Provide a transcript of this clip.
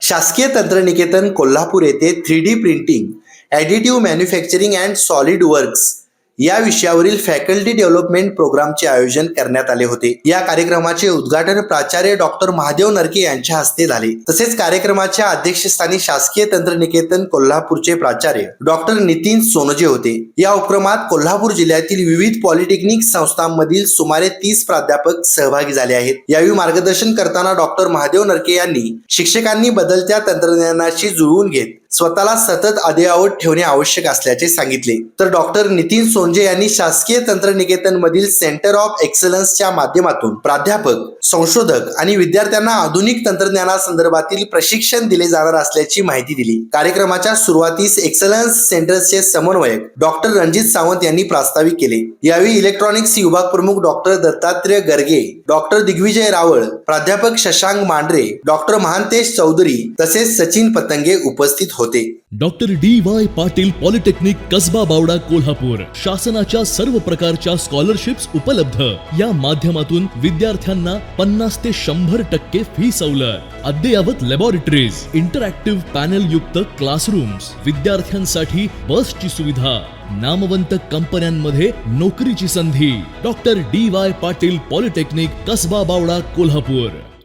शासकीय तंत्रनिकेतन कोल्हापूर येथे 3D printing, additive manufacturing and solid works या विषयावरील फॅकल्टी डेव्हलपमेंट प्रोग्रामचे आयोजन करण्यात आले होते। या कार्यक्रमाचे उद्घाटन प्राचार्य डॉक्टर महादेव नरके यांच्या हस्ते झाले। तसेच कार्यक्रमाच्या अध्यक्षस्थानी शासकीय तंत्रनिकेतन कोल्हापूरचे प्राचार्य डॉक्टर नितीन सोनजे होते। या उपक्रमात कोल्हापूर जिल्ह्यातील विविध पॉलिटेक्निक संस्थांमधील सुमारे 30 प्राध्यापक सहभागी झाले आहेत। यावेळी मार्गदर्शन करताना डॉक्टर महादेव नरके यांनी शिक्षकांनी बदलत्या तंत्रज्ञानाशी जुळवून घेत स्वतःला सतत अद्ययावत ठेवणे आवश्यक असल्याचे सांगितले। तर डॉक्टर नितीन सोनजे यांनी शासकीय तंत्रनिकेतन मधील सेंटर ऑफ एक्सलन्सच्या माध्यमातून प्राध्यापक, संशोधक आणि विद्यार्थ्यांना आधुनिक तंत्रज्ञानासंदर्भातील प्रशिक्षण दिले जाणार असल्याची माहिती दिली। कार्यक्रमाच्या सुरुवातीस एक्सलन्स सेंटर्सचे समन्वयक डॉक्टर रणजित सावंत यांनी प्रास्ताविक केले। यावेळी इलेक्ट्रॉनिक्स विभाग प्रमुख डॉक्टर दत्तात्रय गर्गे, डॉक्टर दिग्विजय रावळ, प्राध्यापक शशांक मांढरे, डॉक्टर महांतेश चौधरी तसेच सचिन पतंगे उपस्थित होते। Doctor D Y. Patil polytechnic Kasba Bawada Kolhapur शासनाच्या सर्व प्रकारच्या स्कॉलरशिप्स उपलब्ध। या माध्यमातून विद्यार्थ्यांना 50 ते 100% फी सवलत, अद्ययावत लॅबोरेटरीज, इंटरॅक्टिव्ह पॅनल युक्त क्लासरूम्स, विद्यार्थ्यांसाठी बसची सुविधा, नामवंत कंपन्यांमध्ये नोकरीची संधी। Doctor D Y. Patil polytechnic Kasba Bawada Kolhapur.